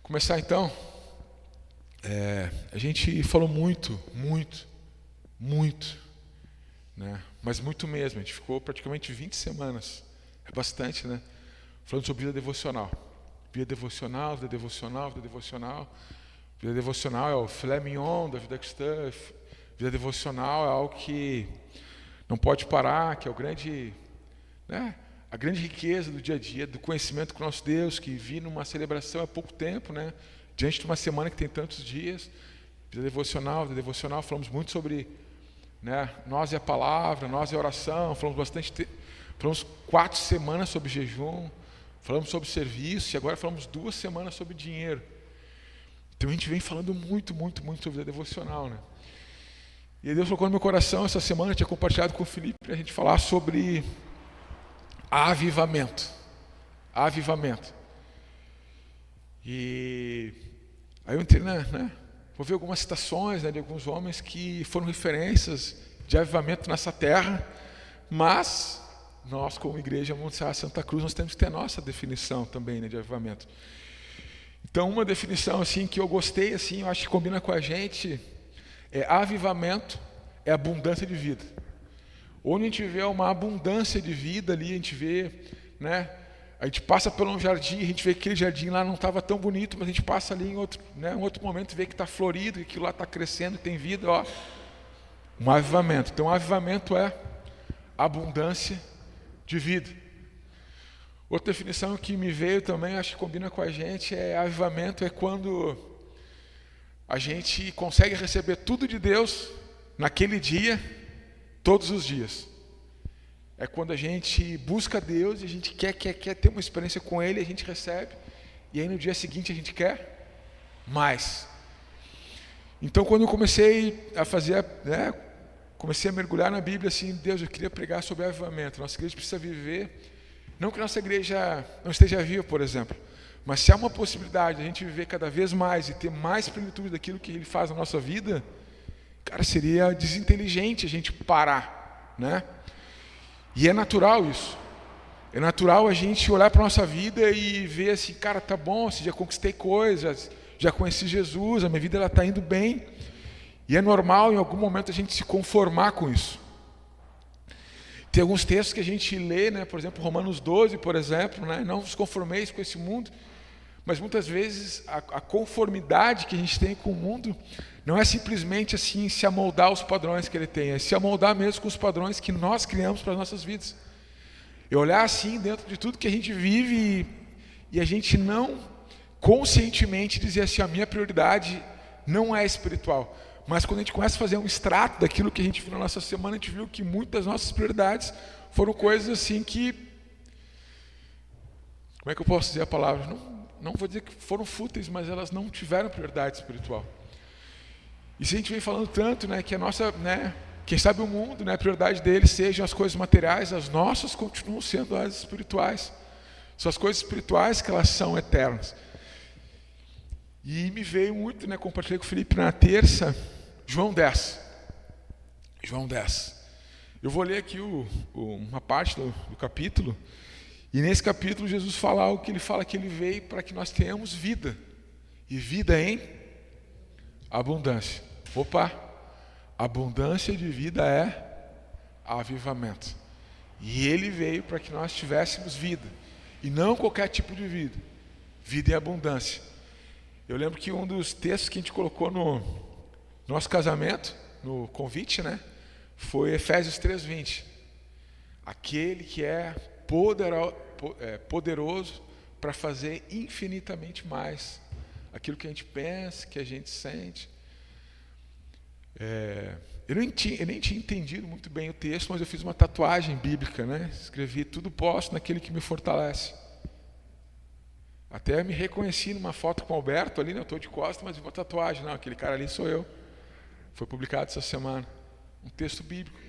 Começar então. A gente falou muito, né? Mas muito mesmo. A gente ficou praticamente 20 semanas. É bastante, né? Falando sobre vida devocional. Vida devocional, vida devocional, vida devocional. Vida devocional é o filé mignon da vida cristã. Vida devocional é algo que não pode parar, que é o grande, né? A grande riqueza do dia a dia, do conhecimento com o nosso Deus, que vi numa celebração há pouco tempo, né? Diante de uma semana que tem tantos dias. Vida devocional, falamos muito sobre, né, nós e a palavra, nós e a oração, falamos 4 semanas sobre jejum, falamos sobre serviço, e agora falamos 2 semanas sobre dinheiro. Então a gente vem falando muito sobre vida devocional, né? E Deus colocou no meu coração essa semana, eu tinha compartilhado com o Felipe, para a gente falar sobre avivamento. E aí eu entrei, né? Vou ver algumas citações, né, de alguns homens que foram referências de avivamento nessa terra, mas nós, como igreja Monte Santa Cruz, nós temos que ter a nossa definição também, né, de avivamento. Então, uma definição assim que eu gostei, assim, eu acho que combina com a gente, avivamento é abundância de vida. Onde a gente vê uma abundância de vida ali, a gente vê, né? A gente passa por um jardim, a gente vê que aquele jardim lá não estava tão bonito, mas a gente passa ali em outro momento e vê que está florido, que aquilo lá está crescendo, que tem vida, ó. Um avivamento. Então, avivamento é abundância de vida. Outra definição que me veio também, acho que combina com a gente, avivamento é quando a gente consegue receber tudo de Deus naquele dia, todos os dias. É quando a gente busca Deus e a gente quer ter uma experiência com Ele, a gente recebe, e aí no dia seguinte a gente quer mais. Então, quando eu comecei a fazer, né, comecei a mergulhar na Bíblia, assim, Deus, eu queria pregar sobre avivamento. Nossa igreja precisa viver, não que nossa igreja não esteja viva, por exemplo, mas se há uma possibilidade de a gente viver cada vez mais e ter mais plenitude daquilo que Ele faz na nossa vida, cara, seria desinteligente a gente parar, né? E é natural isso. É natural a gente olhar para a nossa vida e ver assim, cara, tá bom, já conquistei coisas, já conheci Jesus, a minha vida está indo bem. E é normal em algum momento a gente se conformar com isso. Tem alguns textos que a gente lê, né, por exemplo, Romanos 12, por exemplo, né, não vos conformeis com esse mundo, mas muitas vezes a conformidade que a gente tem com o mundo não é simplesmente assim se amoldar aos padrões que ele tem, é se amoldar mesmo com os padrões que nós criamos para as nossas vidas. E olhar assim dentro de tudo que a gente vive e a gente não conscientemente dizer assim, a minha prioridade não é espiritual. Mas quando a gente começa a fazer um extrato daquilo que a gente viu na nossa semana, a gente viu que muitas das nossas prioridades foram coisas assim que... Como é que eu posso dizer a palavra? Não vou dizer que foram fúteis, mas elas não tiveram prioridade espiritual. E se a gente vem falando tanto, né, que a nossa, né, quem sabe o mundo, né, a prioridade deles sejam as coisas materiais, as nossas continuam sendo as espirituais. São as coisas espirituais que elas são eternas. E me veio muito, né, compartilhei com o Felipe na terça, João 10. Eu vou ler aqui uma parte do capítulo, e nesse capítulo Jesus fala algo que ele fala que ele veio para que nós tenhamos vida, e vida em abundância. Abundância de vida é avivamento. E ele veio para que nós tivéssemos vida, e não qualquer tipo de vida, vida em abundância. Eu lembro que um dos textos que a gente colocou no nosso casamento, no convite, né, foi Efésios 3:20. Aquele que é poderoso para fazer infinitamente mais aquilo que a gente pensa, que a gente sente. Eu nem tinha entendido muito bem o texto, mas eu fiz uma tatuagem bíblica, né? Escrevi: tudo posso naquele que me fortalece. Até me reconheci numa foto com o Alberto ali, né? Eu estou de costas, mas vi uma tatuagem. Não, aquele cara ali sou eu. Foi publicado essa semana. Um texto bíblico.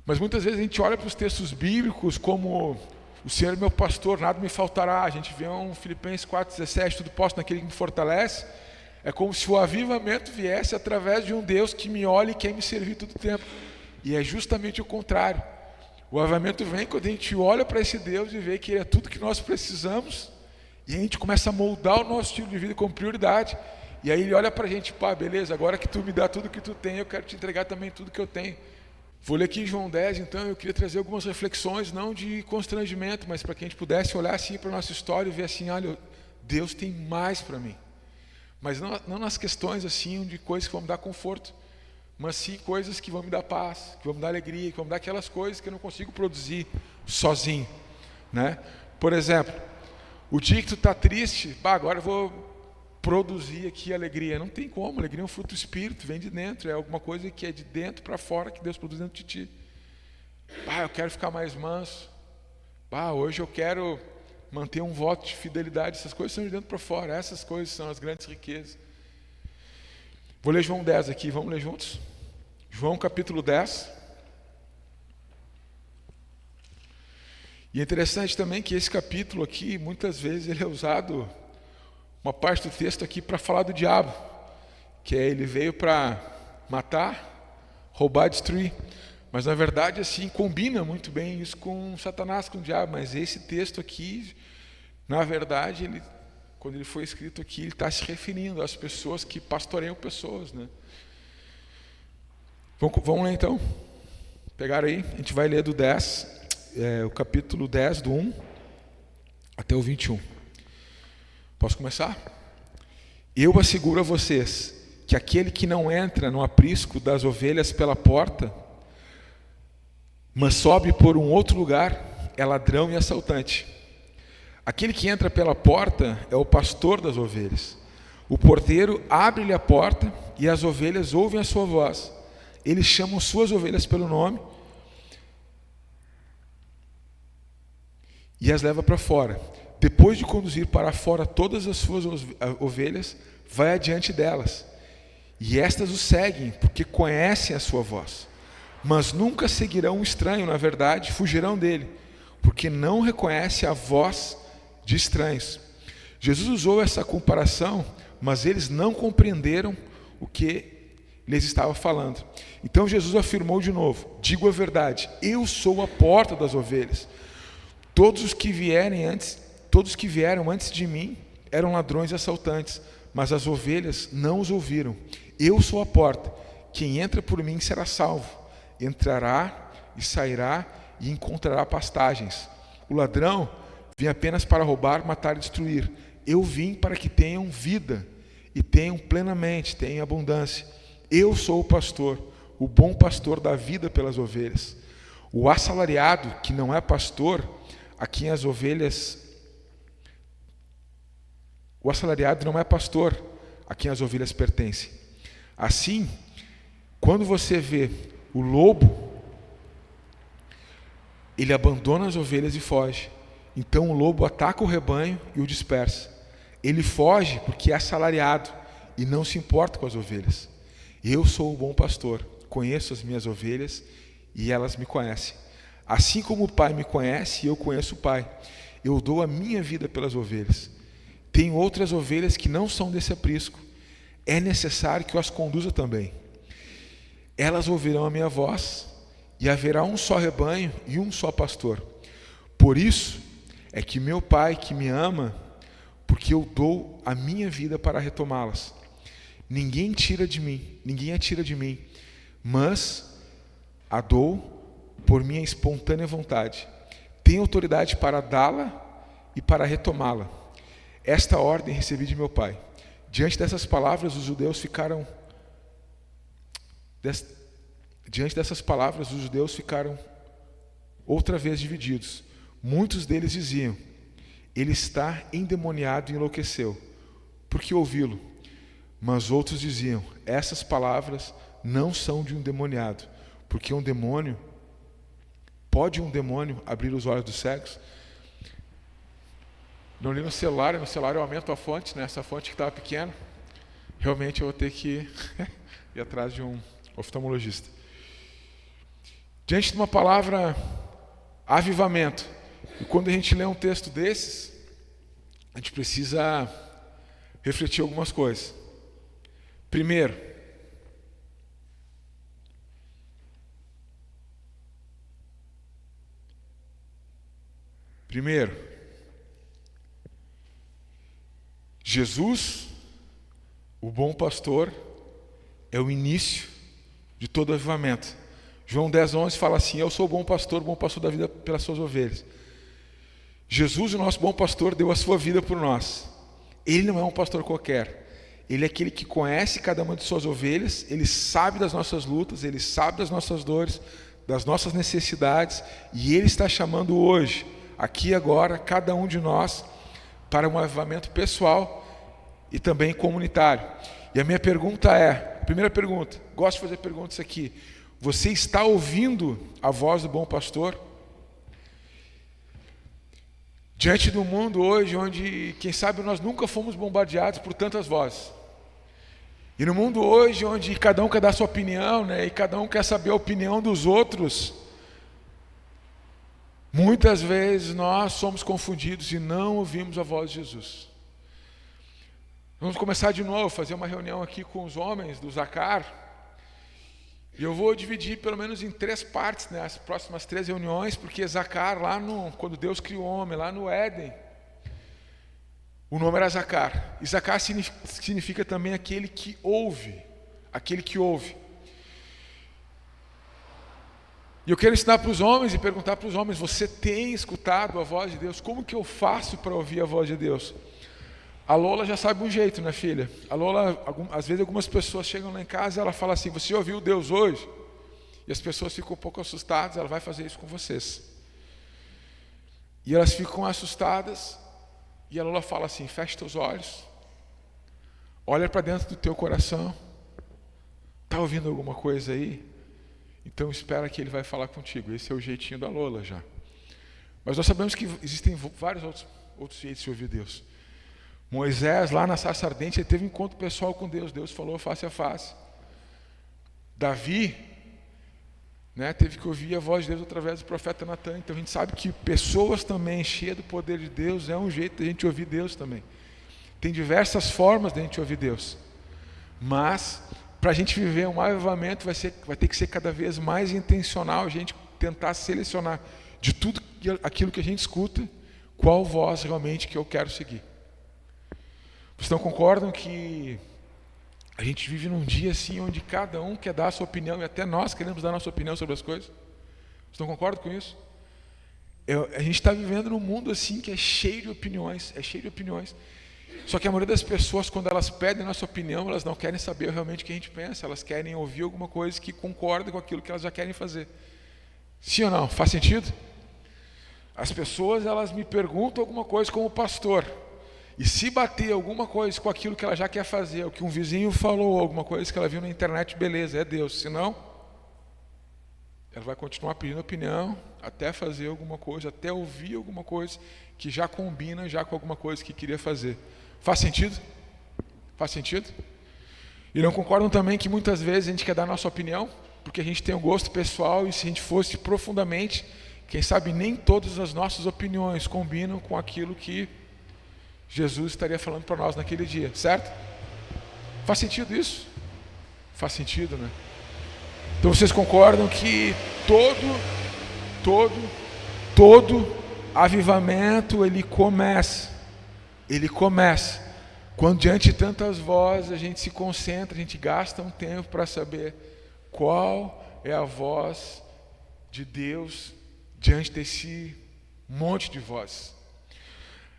Mas muitas vezes a gente olha para os textos bíblicos como: o Senhor é meu pastor, nada me faltará. A gente vê um Filipenses 4:17, tudo posso naquele que me fortalece. É como se o avivamento viesse através de um Deus que me olha e quer me servir todo o tempo. E é justamente o contrário. O avivamento vem quando a gente olha para esse Deus e vê que Ele é tudo que nós precisamos E a gente começa a moldar o nosso estilo de vida como prioridade. E aí ele olha pra gente, pá, beleza, agora que tu me dá tudo que tu tem, eu quero te entregar também tudo que eu tenho. Vou ler aqui João 10, então eu queria trazer algumas reflexões, não de constrangimento, mas para que a gente pudesse olhar assim para a nossa história e ver assim, olha, Deus tem mais para mim. Mas não nas questões assim de coisas que vão me dar conforto, mas sim coisas que vão me dar paz, que vão me dar alegria, que vão me dar aquelas coisas que eu não consigo produzir sozinho, né? Por exemplo, o dia que tu está triste, agora eu vou produzir aqui alegria. Não tem como, alegria é um fruto do Espírito, vem de dentro, é alguma coisa que é de dentro para fora que Deus produz dentro de ti. Eu quero ficar mais manso. Hoje eu quero manter um voto de fidelidade. Essas coisas são de dentro para fora, essas coisas são as grandes riquezas. Vou ler João 10 aqui, vamos ler juntos? João capítulo 10. E é interessante também que esse capítulo aqui, muitas vezes ele é usado, uma parte do texto aqui, para falar do diabo, que ele veio para matar, roubar, destruir. Mas na verdade assim combina muito bem isso com Satanás, com o diabo. Mas esse texto aqui, na verdade, quando ele foi escrito aqui, ele está se referindo às pessoas que pastoreiam pessoas, né? Vamos ler então. Pegaram aí? A gente vai ler do 10, o capítulo 10, do 1 até o 21. Posso começar? Eu asseguro a vocês que aquele que não entra no aprisco das ovelhas pela porta, mas sobe por um outro lugar, é ladrão e assaltante. Aquele que entra pela porta é o pastor das ovelhas. O porteiro abre-lhe a porta e as ovelhas ouvem a sua voz. Eles chamam suas ovelhas pelo nome e as leva para fora. Depois de conduzir para fora todas as suas ovelhas, vai adiante delas. E estas o seguem, porque conhecem a sua voz. Mas nunca seguirão um estranho, na verdade, fugirão dele, porque não reconhecem a voz de estranhos. Jesus usou essa comparação, mas eles não compreenderam o que lhes estava falando. Então Jesus afirmou de novo: digo a verdade, eu sou a porta das ovelhas. Todos os que vieram antes de mim eram ladrões e assaltantes, mas as ovelhas não os ouviram. Eu sou a porta. Quem entra por mim será salvo. Entrará e sairá e encontrará pastagens. O ladrão vem apenas para roubar, matar e destruir. Eu vim para que tenham vida e tenham plenamente, tenham abundância. Eu sou o pastor, o bom pastor dá vida pelas ovelhas. O assalariado, que não é pastor, a quem as ovelhas... O assalariado não é pastor, a quem as ovelhas pertencem. Assim, quando você vê o lobo, ele abandona as ovelhas e foge. Então o lobo ataca o rebanho e o dispersa. Ele foge porque é assalariado e não se importa com as ovelhas. Eu sou o bom pastor, conheço as minhas ovelhas e elas me conhecem. Assim como o Pai me conhece, eu conheço o Pai. Eu dou a minha vida pelas ovelhas. Tenho outras ovelhas que não são desse aprisco. É necessário que eu as conduza também. Elas ouvirão a minha voz, e haverá um só rebanho e um só pastor. Por isso é que meu Pai que me ama, porque eu dou a minha vida para retomá-las. Ninguém a tira de mim, mas a dou por minha espontânea vontade. Tenho autoridade para dá-la e para retomá-la. Esta ordem recebi de meu Pai. Diante dessas palavras, os judeus ficaram outra vez divididos. Muitos deles diziam: ele está endemoniado e enlouqueceu. Por que ouvi-lo? Mas outros diziam: essas palavras não são de um endemoniado, porque pode um demônio abrir os olhos dos cegos? Não li no celular eu aumento a fonte, né? Essa fonte que estava pequena. Realmente eu vou ter que ir atrás de um oftalmologista. Diante de uma palavra avivamento, e quando a gente lê um texto desses, a gente precisa refletir algumas coisas. Primeiro, Jesus, o bom pastor, é o início de todo avivamento. João 10:11 fala assim: eu sou o bom pastor da vida pelas suas ovelhas. Jesus, o nosso bom pastor, deu a sua vida por nós. Ele não é um pastor qualquer. Ele é aquele que conhece cada uma de suas ovelhas, ele sabe das nossas lutas, ele sabe das nossas dores, das nossas necessidades, e ele está chamando hoje, aqui e agora, cada um de nós para um avivamento pessoal e também comunitário. E a minha pergunta primeira pergunta, gosto de fazer perguntas aqui: você está ouvindo a voz do bom pastor? Diante do mundo hoje, onde, quem sabe, nós nunca fomos bombardeados por tantas vozes. E no mundo hoje, onde cada um quer dar sua opinião, né, e cada um quer saber a opinião dos outros, muitas vezes nós somos confundidos e não ouvimos a voz de Jesus. Vamos começar de novo, fazer uma reunião aqui com os homens do Zacar. E eu vou dividir pelo menos em 3 partes, né, as próximas 3 reuniões, porque Zacar, quando Deus criou o homem, lá no Éden, o nome era Zacar. E Zacar significa também aquele que ouve. Aquele que ouve. E eu quero ensinar para os homens e perguntar para os homens: você tem escutado a voz de Deus? Como que eu faço para ouvir a voz de Deus? A Lola já sabe um jeito, né, filha? A Lola, às vezes algumas pessoas chegam lá em casa e ela fala assim: você ouviu Deus hoje? E as pessoas ficam um pouco assustadas, ela vai fazer isso com vocês. E elas ficam assustadas. E a Lola fala assim: fecha teus olhos, olha para dentro do teu coração, está ouvindo alguma coisa aí? Então espera que ele vai falar contigo. Esse é o jeitinho da Lola já. Mas nós sabemos que existem vários outros jeitos de ouvir Deus. Moisés, lá na sarça ardente, ele teve um encontro pessoal com Deus. Deus falou face a face. Davi, né, teve que ouvir a voz de Deus através do profeta Natan. Então a gente sabe que pessoas também cheias do poder de Deus é um jeito de a gente ouvir Deus também. Tem diversas formas de a gente ouvir Deus. Mas para a gente viver um avivamento vai ter que ser cada vez mais intencional, a gente tentar selecionar de tudo aquilo que a gente escuta, qual voz realmente que eu quero seguir. Vocês não concordam que a gente vive num dia assim onde cada um quer dar a sua opinião e até nós queremos dar a nossa opinião sobre as coisas? Vocês não concordam com isso? A gente está vivendo num mundo assim que é cheio de opiniões, Só que a maioria das pessoas, quando elas pedem a nossa opinião, elas não querem saber realmente o que a gente pensa, elas querem ouvir alguma coisa que concorda com aquilo que elas já querem fazer. Sim ou não? Faz sentido? As pessoas, elas me perguntam alguma coisa como pastor. E se bater alguma coisa com aquilo que ela já quer fazer, o que um vizinho falou, alguma coisa que ela viu na internet, beleza, é Deus. Se não, ela vai continuar pedindo opinião, até fazer alguma coisa, até ouvir alguma coisa que já combina já com alguma coisa que queria fazer. Faz sentido? Faz sentido? E não concordam também que muitas vezes a gente quer dar a nossa opinião, porque a gente tem um gosto pessoal, e se a gente fosse profundamente, quem sabe nem todas as nossas opiniões combinam com aquilo que Jesus estaria falando para nós naquele dia, certo? Faz sentido isso? Faz sentido, né? Então vocês concordam que todo avivamento ele começa quando diante de tantas vozes a gente se concentra, a gente gasta um tempo para saber qual é a voz de Deus diante desse monte de vozes.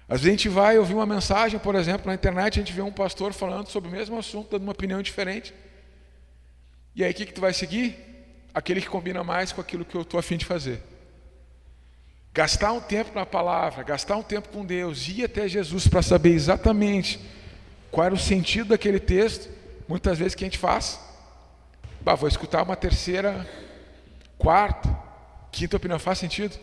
Às vezes a gente vai ouvir uma mensagem, por exemplo, na internet, a gente vê um pastor falando sobre o mesmo assunto, dando uma opinião diferente. E aí o que tu vai seguir? Aquele que combina mais com aquilo que eu estou a fim de fazer. Gastar um tempo na palavra, gastar um tempo com Deus, ir até Jesus para saber exatamente qual era o sentido daquele texto. Muitas vezes o que a gente faz? Vou escutar uma terceira, quarta, quinta opinião. Faz sentido?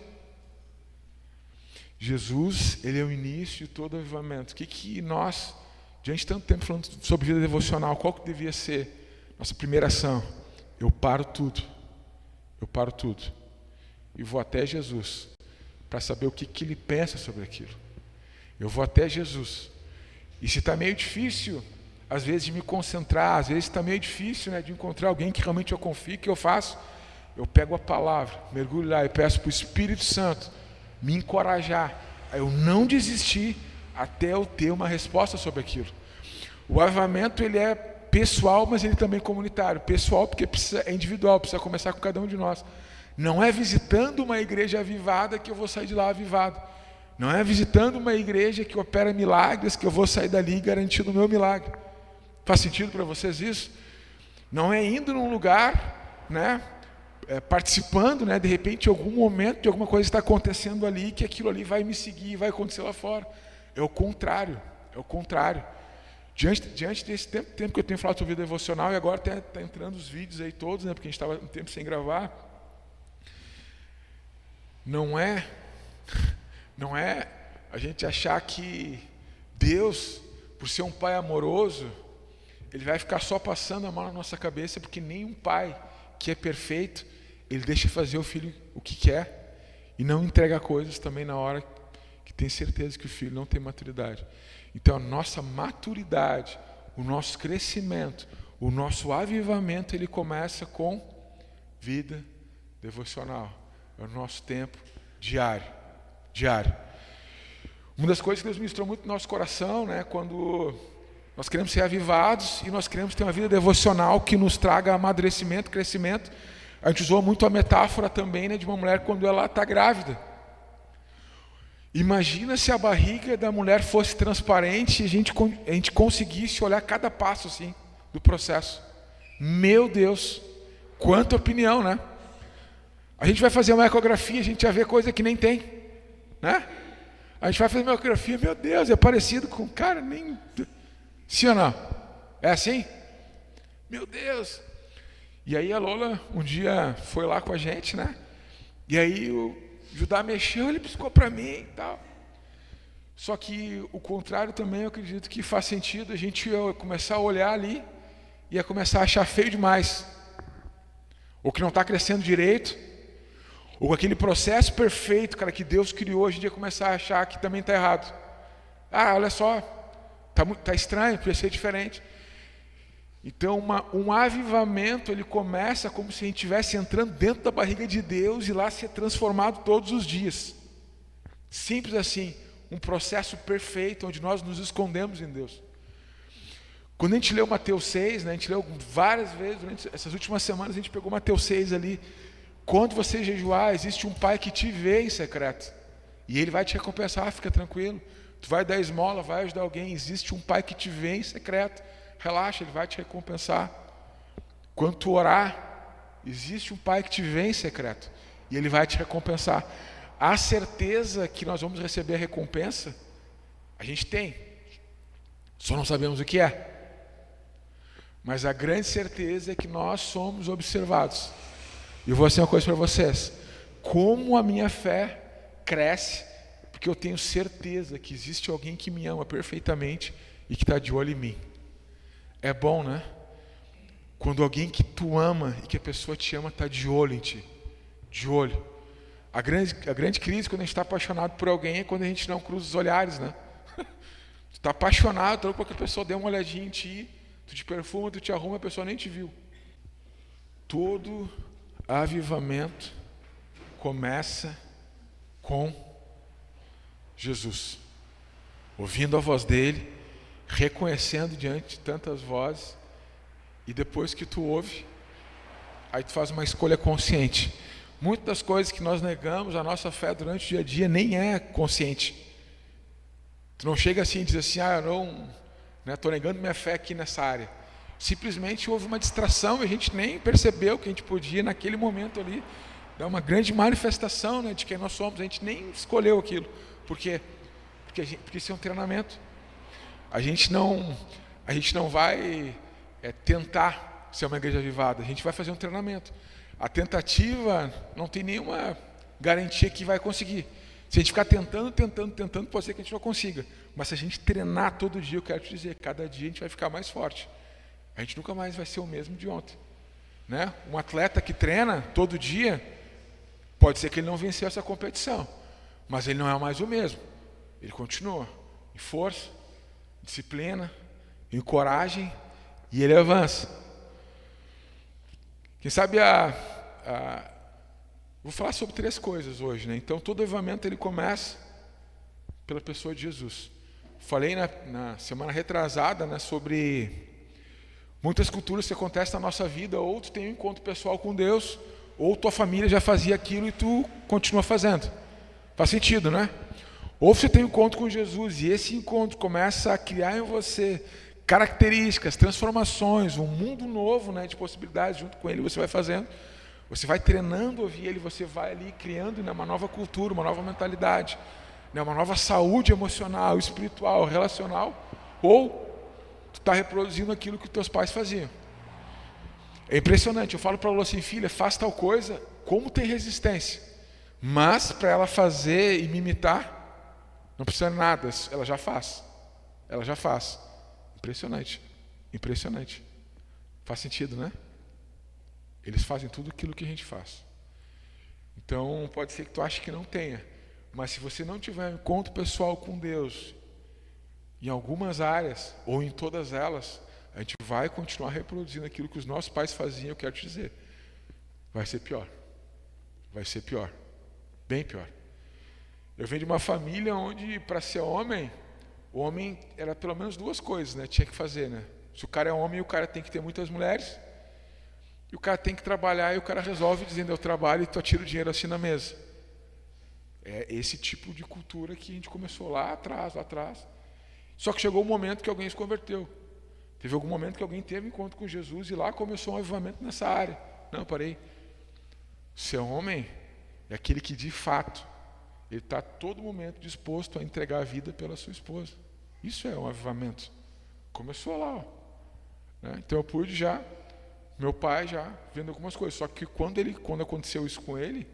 Jesus, ele é o início de todo avivamento. O que nós, diante de tanto tempo falando sobre vida devocional, qual que devia ser nossa primeira ação? Eu paro tudo e vou até Jesus para saber o que ele pensa sobre aquilo. Eu vou até Jesus. E se está meio difícil, às vezes, de me concentrar, às vezes está meio difícil, né, de encontrar alguém que realmente eu confio, o que eu faço? Eu pego a palavra, mergulho lá e peço para o Espírito Santo me encorajar a eu não desistir, até eu ter uma resposta sobre aquilo. O avivamento, ele é pessoal, mas ele também é comunitário. Pessoal porque é individual, precisa começar com cada um de nós. Não é visitando uma igreja avivada que eu vou sair de lá avivado. Não é visitando uma igreja que opera milagres que eu vou sair dali garantindo o meu milagre. Faz sentido para vocês isso? Não é indo num lugar, né, participando, né, de repente, de algum momento, de alguma coisa está acontecendo ali, que aquilo ali vai me seguir e vai acontecer lá fora. É o contrário, é o contrário. Diante desse tempo que eu tenho falado sobre vida devocional, e agora está entrando os vídeos aí todos, né, porque a gente estava um tempo sem gravar, não é a gente achar que Deus, por ser um pai amoroso, ele vai ficar só passando a mão na nossa cabeça, porque nenhum pai que é perfeito, ele deixa fazer o filho o que quer, e não entrega coisas também na hora que tem certeza que o filho não tem maturidade. Então a nossa maturidade, o nosso crescimento, o nosso avivamento, ele começa com vida devocional. É o nosso tempo diário. Uma das coisas que Deus ministrou muito no nosso coração, né, quando nós queremos ser avivados e nós queremos ter uma vida devocional que nos traga amadurecimento, crescimento. A gente usou muito a metáfora também, né, de uma mulher quando ela está grávida. Imagina se a barriga da mulher fosse transparente e a gente conseguisse olhar cada passo assim do processo. Meu Deus, quanta opinião, né? A gente vai fazer uma ecografia, a gente vai ver coisa que nem tem, né? A gente vai fazer uma ecografia, meu Deus, é parecido com cara, nem... Sim ou não? É assim? Meu Deus! E aí a Lola um dia foi lá com a gente, né? E aí o Judá mexeu, ele piscou para mim e tal. Só que o contrário também eu acredito que faz sentido. A gente ia começar a olhar ali e ia começar a achar feio demais. Ou que não está crescendo direito. Ou aquele processo perfeito, cara, que Deus criou, a gente ia começar a achar que também está errado. Ah, olha só, tá estranho, podia ser diferente. Então um avivamento, ele começa como se a gente estivesse entrando dentro da barriga de Deus e lá ser transformado todos os dias. Simples assim, um processo perfeito onde nós nos escondemos em Deus. Quando a gente leu Mateus 6, né, a gente leu várias vezes, durante essas últimas semanas a gente pegou Mateus 6 ali. Quando você jejuar, existe um pai que te vê em secreto. E ele vai te recompensar, fica tranquilo. Tu vai dar esmola, vai ajudar alguém, existe um pai que te vê em secreto. Relaxa, ele vai te recompensar. Quando tu orar, existe um pai que te vê em secreto. E ele vai te recompensar. A certeza que nós vamos receber a recompensa, a gente tem. Só não sabemos o que é. Mas a grande certeza é que nós somos observados. E eu vou dizer uma coisa para vocês. Como a minha fé cresce, porque eu tenho certeza que existe alguém que me ama perfeitamente e que está de olho em mim. É bom, né? Quando alguém que tu ama e que a pessoa te ama está de olho em ti. De olho. A grande crise quando a gente está apaixonado por alguém é quando a gente não cruza os olhares, né? Tu está apaixonado, tu porque a pessoa deu uma olhadinha em ti, tu te perfuma, tu te arruma, a pessoa nem te viu. Todo avivamento começa com Jesus. Ouvindo a voz dele, reconhecendo diante de tantas vozes, e depois que tu ouve, aí tu faz uma escolha consciente. Muitas das coisas que nós negamos, a nossa fé durante o dia a dia nem é consciente. Tu não chega assim e diz assim, eu não, estou negando minha fé aqui nessa área. Simplesmente houve uma distração e a gente nem percebeu que a gente podia naquele momento ali dar uma grande manifestação, né, de quem nós somos. A gente nem escolheu aquilo. Por quê? Porque isso é um treinamento. A gente não vai tentar ser uma igreja avivada, a gente vai fazer um treinamento. A tentativa não tem nenhuma garantia que vai conseguir. Se a gente ficar tentando, pode ser que a gente não consiga. Mas se a gente treinar todo dia, eu quero te dizer, cada dia a gente vai ficar mais forte. A gente nunca mais vai ser o mesmo de ontem, né? Um atleta que treina todo dia, pode ser que ele não venceu essa competição, mas ele não é mais o mesmo. Ele continua em força, disciplina, em coragem, e ele avança. Quem sabe vou falar sobre 3 coisas hoje, né? Então todo avivamento ele começa pela pessoa de Jesus. Falei na semana retrasada, né, sobre muitas culturas que acontecem na nossa vida, ou tu tem um encontro pessoal com Deus, ou tua família já fazia aquilo e tu continua fazendo. Faz sentido, né? Ou você tem um encontro com Jesus e esse encontro começa a criar em você características, transformações, um mundo novo, né, de possibilidades junto com Ele, você vai fazendo, você vai treinando ouvir Ele, você vai ali criando, né, uma nova cultura, uma nova mentalidade, né, uma nova saúde emocional, espiritual, relacional, ou tu está reproduzindo aquilo que teus pais faziam. É impressionante, eu falo para ela assim, filha, faz tal coisa, como tem resistência, mas para ela fazer e me imitar, não precisa de nada, ela já faz. Impressionante, impressionante. Faz sentido, né? Eles fazem tudo aquilo que a gente faz. Então, pode ser que tu ache que não tenha, mas se você não tiver um encontro pessoal com Deus, em algumas áreas, ou em todas elas, a gente vai continuar reproduzindo aquilo que os nossos pais faziam, eu quero te dizer. Vai ser pior. Vai ser pior. Bem pior. Eu venho de uma família onde, para ser homem, o homem era pelo menos duas coisas, né? Tinha que fazer, né? Se o cara é homem, o cara tem que ter muitas mulheres, e o cara tem que trabalhar, e o cara resolve dizendo, eu trabalho e tu atira o dinheiro assim na mesa. É esse tipo de cultura que a gente começou lá atrás. Só que chegou um momento que alguém se converteu. Teve algum momento que alguém teve um encontro com Jesus e lá começou um avivamento nessa área. Não, parei. Ser homem é aquele que de fato ele está a todo momento disposto a entregar a vida pela sua esposa. Isso é um avivamento. Começou lá. Ó, né? Então eu pude já, meu pai já vendo algumas coisas. Só que quando aconteceu isso com ele,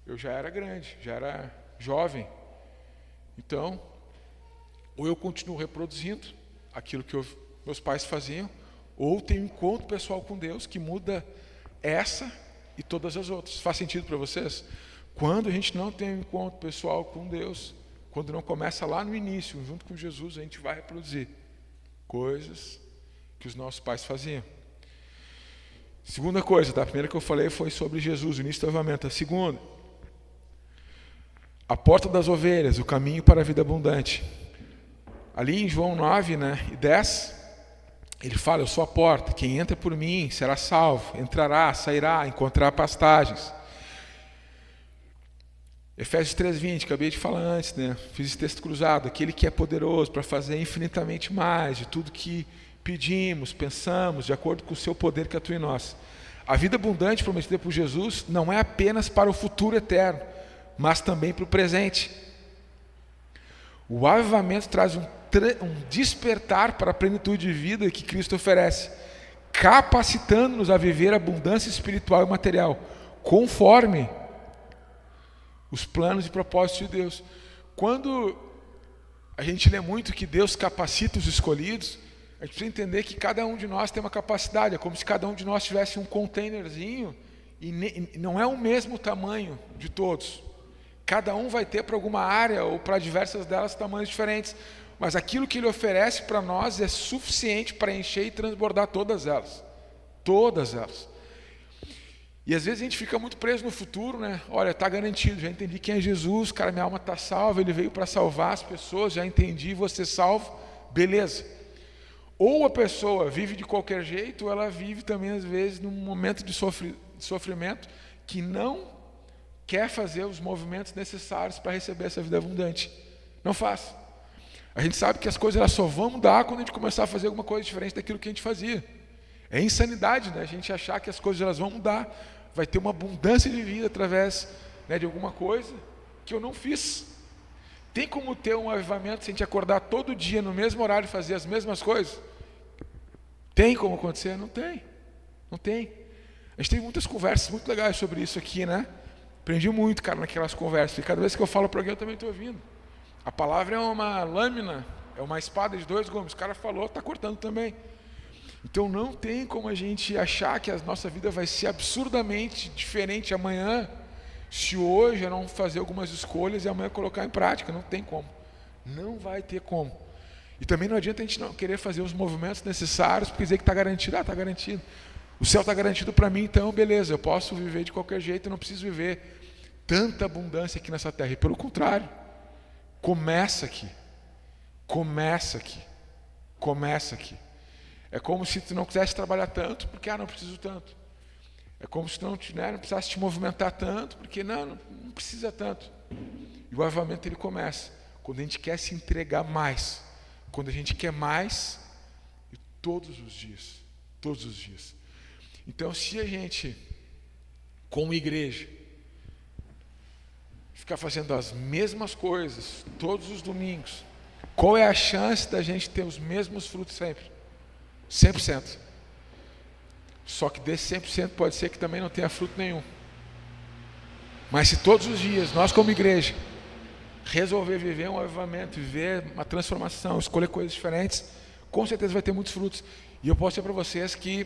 eu já era grande, já era jovem. Então, ou eu continuo reproduzindo aquilo que meus pais faziam, ou tenho um encontro pessoal com Deus que muda essa e todas as outras. Faz sentido para vocês? Quando a gente não tem um encontro pessoal com Deus, quando não começa lá no início, junto com Jesus, a gente vai reproduzir coisas que os nossos pais faziam. Segunda coisa, tá? A primeira que eu falei foi sobre Jesus, o início do avivamento. A segunda, a porta das ovelhas, o caminho para a vida abundante. Ali em João 9, né, e 10, ele fala, eu sou a porta, quem entra por mim será salvo, entrará, sairá, encontrará pastagens. Efésios 3:20, acabei de falar antes, né? Fiz esse texto cruzado, aquele que é poderoso para fazer infinitamente mais de tudo que pedimos, pensamos, de acordo com o seu poder que atua em nós. A vida abundante prometida por Jesus não é apenas para o futuro eterno, mas também para o presente. O avivamento traz um despertar para a plenitude de vida que Cristo oferece, capacitando-nos a viver a abundância espiritual e material, conforme os planos e propósitos de Deus. Quando a gente lê muito que Deus capacita os escolhidos, a gente precisa entender que cada um de nós tem uma capacidade. É como se cada um de nós tivesse um containerzinho e não é o mesmo tamanho de todos. Cada um vai ter para alguma área ou para diversas delas tamanhos diferentes. Mas aquilo que Ele oferece para nós é suficiente para encher e transbordar todas elas. Todas elas. E às vezes a gente fica muito preso no futuro, né? Olha, está garantido, já entendi quem é Jesus, cara, minha alma está salva, Ele veio para salvar as pessoas, já entendi, você salvo, beleza. Ou a pessoa vive de qualquer jeito, ou ela vive também às vezes num momento de sofrimento que não quer fazer os movimentos necessários para receber essa vida abundante. Não faz. A gente sabe que as coisas elas só vão mudar quando a gente começar a fazer alguma coisa diferente daquilo que a gente fazia. É insanidade, né? A gente achar que as coisas elas vão mudar, vai ter uma abundância de vida através, né, de alguma coisa que eu não fiz. Tem como ter um avivamento se a gente acordar todo dia no mesmo horário e fazer as mesmas coisas? Tem como acontecer? Não tem. Não tem. A gente teve muitas conversas muito legais sobre isso aqui, né? Aprendi muito, cara, naquelas conversas. E cada vez que eu falo para alguém, eu também estou ouvindo. A palavra é uma lâmina, é uma espada de 2 gumes. O cara falou, está cortando também. Então não tem como a gente achar que a nossa vida vai ser absurdamente diferente amanhã, se hoje eu não fazer algumas escolhas e amanhã colocar em prática. Não tem como. Não vai ter como. E também não adianta a gente não querer fazer os movimentos necessários, porque dizer que está garantido. Ah, está garantido. O céu está garantido para mim, então beleza, eu posso viver de qualquer jeito, eu não preciso viver tanta abundância aqui nessa terra. E pelo contrário, começa aqui. Começa aqui. Começa aqui. É como se tu não quisesse trabalhar tanto, porque não preciso tanto. É como se tu não precisasse te movimentar tanto, porque não precisa tanto. E o avivamento ele começa quando a gente quer se entregar mais. Quando a gente quer mais, e todos os dias. Todos os dias. Então, se a gente, como igreja, ficar fazendo as mesmas coisas todos os domingos, qual é a chance da gente ter os mesmos frutos sempre? 100%. Só que desse 100% pode ser que também não tenha fruto nenhum. Mas se todos os dias, nós como igreja, resolver viver um avivamento, viver uma transformação, escolher coisas diferentes, com certeza vai ter muitos frutos. E eu posso dizer para vocês que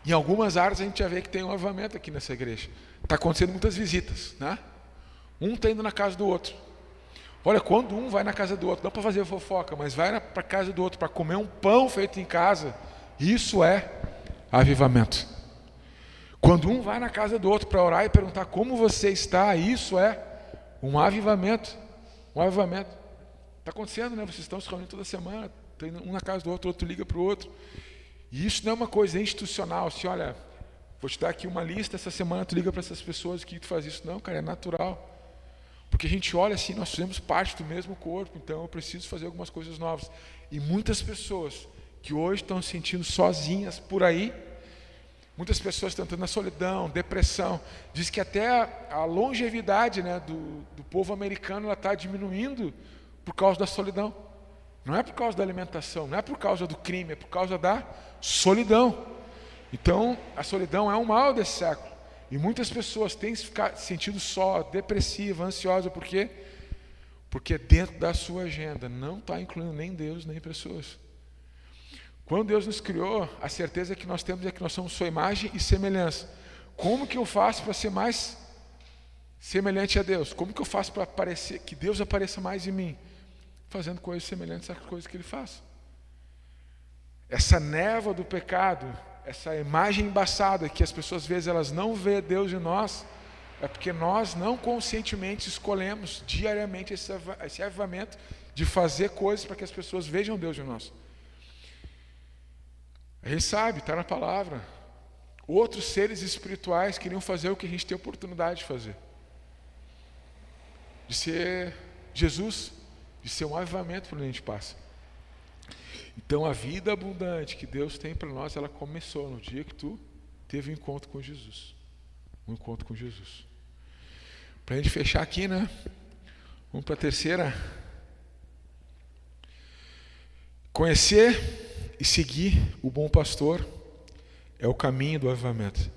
em algumas áreas a gente já vê que tem um avivamento aqui nessa igreja. Está acontecendo muitas visitas, né? Um está indo na casa do outro. Olha, quando um vai na casa do outro, não para fazer fofoca, mas vai para a casa do outro para comer um pão feito em casa, isso é avivamento. Quando um vai na casa do outro para orar e perguntar como você está, isso é um avivamento. Um avivamento. Está acontecendo, né? Vocês estão se reunindo toda semana, tem um na casa do outro, o outro liga para o outro. E isso não é uma coisa institucional, assim, olha, vou te dar aqui uma lista, essa semana tu liga para essas pessoas que tu faz isso. Não, cara, é natural. Porque a gente olha assim, nós fazemos parte do mesmo corpo, então eu preciso fazer algumas coisas novas. E muitas pessoas que hoje estão se sentindo sozinhas por aí, muitas pessoas estão entrando na solidão, depressão. Diz que até a longevidade, né, do povo americano está diminuindo por causa da solidão. Não é por causa da alimentação, não é por causa do crime, é por causa da solidão. Então, a solidão é um mal desse século. E muitas pessoas têm se sentido só, depressiva, ansiosa. Por quê? Porque dentro da sua agenda não está incluindo nem Deus, nem pessoas. Quando Deus nos criou, a certeza que nós temos é que nós somos sua imagem e semelhança. Como que eu faço para ser mais semelhante a Deus? Como que eu faço para aparecer, que Deus apareça mais em mim? Fazendo coisas semelhantes às coisas que Ele faz. Essa névoa do pecado, essa imagem embaçada que as pessoas às vezes elas não vê Deus em nós, é porque nós não conscientemente escolhemos diariamente esse avivamento de fazer coisas para que as pessoas vejam Deus em nós. A gente sabe, está na palavra. Outros seres espirituais queriam fazer o que a gente tem oportunidade de fazer. De ser Jesus, de ser um avivamento por onde a gente passa. Então a vida abundante que Deus tem para nós, ela começou no dia que tu teve um encontro com Jesus. Um encontro com Jesus. Para a gente fechar aqui, né? Vamos para a terceira. Conhecer e seguir o bom pastor é o caminho do avivamento.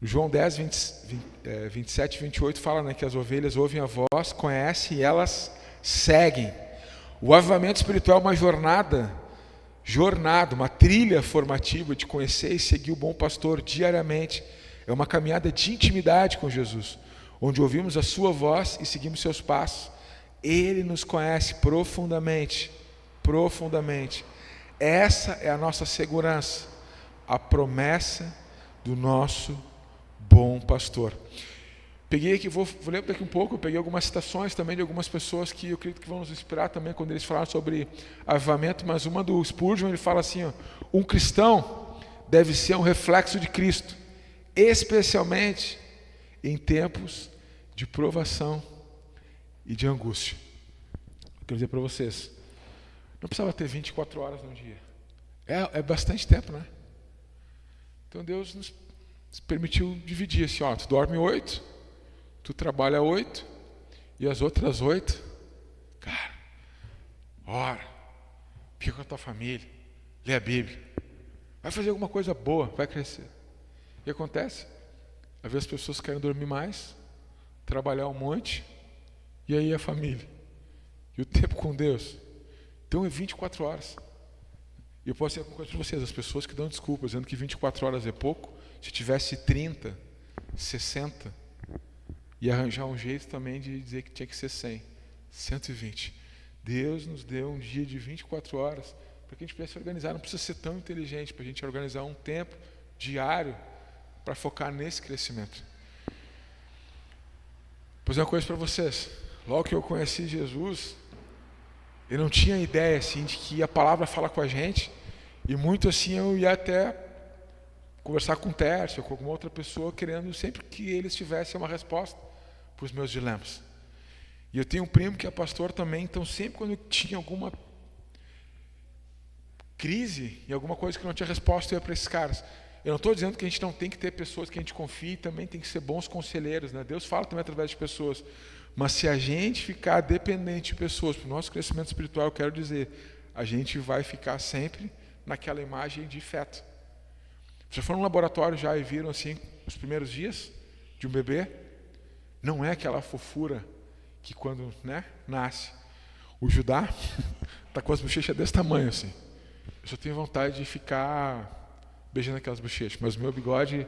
João 10, 27 e 28 fala, né, que as ovelhas ouvem a voz, conhecem e elas seguem. O avivamento espiritual é uma jornada, uma trilha formativa de conhecer e seguir o bom pastor diariamente. É uma caminhada de intimidade com Jesus, onde ouvimos a sua voz e seguimos seus passos. Ele nos conhece profundamente, profundamente. Essa é a nossa segurança, a promessa do nosso bom pastor. Peguei aqui, vou ler daqui um pouco, eu peguei algumas citações também de algumas pessoas que eu acredito que vão nos inspirar também quando eles falaram sobre avivamento, mas uma do Spurgeon, ele fala assim, ó, um cristão deve ser um reflexo de Cristo, especialmente em tempos de provação e de angústia. Eu quero dizer para vocês, não precisava ter 24 horas no dia. É bastante tempo, né? Então Deus nos permitiu dividir assim, ó, tu dorme 8, tu trabalha 8, e as outras 8, cara, ora, fica com a tua família, lê a Bíblia, vai fazer alguma coisa boa, vai crescer. O que acontece? Às vezes as pessoas querem dormir mais, trabalhar um monte, e aí a família, e o tempo com Deus. Então é 24 horas. E eu posso dizer uma coisa para vocês, as pessoas que dão desculpas, dizendo que 24 horas é pouco, se tivesse 30, 60, ia arranjar um jeito também de dizer que tinha que ser 100, 120. Deus nos deu um dia de 24 horas para que a gente pudesse organizar. Não precisa ser tão inteligente para a gente organizar um tempo diário para focar nesse crescimento. Vou dizer uma coisa para vocês. Logo que eu conheci Jesus, Eu não tinha ideia assim de que a palavra fala com a gente, e muito assim eu ia até conversar com o Tércio ou com alguma outra pessoa, querendo sempre que eles tivessem uma resposta para os meus dilemas. E eu tenho um primo que é pastor também, então sempre quando eu tinha alguma crise em alguma coisa que não tinha resposta, eu ia para esses caras. Eu não estou dizendo que a gente não tem que ter pessoas que a gente confie, também tem que ser bons conselheiros, né? Deus fala também através de pessoas. Mas se a gente ficar dependente de pessoas para o nosso crescimento espiritual, eu quero dizer, a gente vai ficar sempre naquela imagem de feto. Vocês foram no laboratório já e viram assim os primeiros dias de um bebê? Não é aquela fofura que quando, né, nasce. O Judá está com as bochechas desse tamanho assim. Eu só tenho vontade de ficar beijando aquelas bochechas, mas o meu bigode,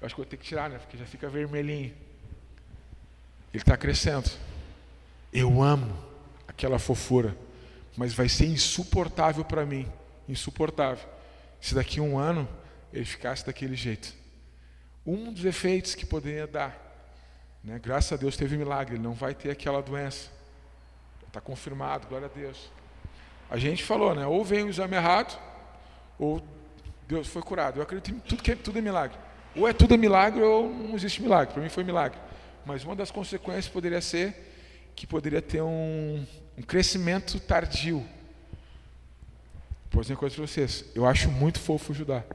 eu acho que eu vou ter que tirar, né? Porque já fica vermelhinho. Ele está crescendo. Eu amo aquela fofura, mas vai ser insuportável para mim, insuportável, se daqui a um ano ele ficasse daquele jeito. Um dos efeitos que poderia dar, né? Graças a Deus teve milagre, ele não vai ter aquela doença. Está confirmado, glória a Deus. A gente falou, né? Ou vem o exame errado, ou Deus foi curado. Eu acredito em tudo, que tudo é milagre. Ou é tudo é milagre, ou não existe milagre. Para mim foi milagre. Mas uma das consequências poderia ser que poderia ter um crescimento tardio. Vou dizer uma coisa para vocês. Eu acho muito fofo o Judá,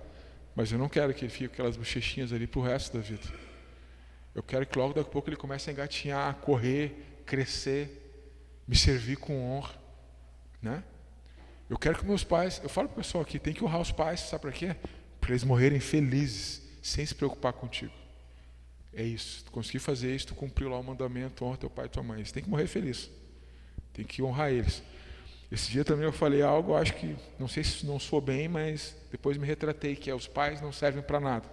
mas eu não quero que ele fique com aquelas bochechinhas ali para o resto da vida. Eu quero que logo daqui a pouco ele comece a engatinhar, correr, crescer, me servir com honra, né? Eu quero que meus pais, eu falo para o pessoal aqui, tem que honrar os pais, sabe para quê? Para eles morrerem felizes, sem se preocupar contigo. É isso, tu conseguir fazer isso, tu cumpriu lá o mandamento, honra teu pai e tua mãe. Você tem que morrer feliz, tem que honrar eles. Esse dia também eu falei algo, acho que, não sei se não soou bem, mas depois me retratei, que é os pais não servem para nada.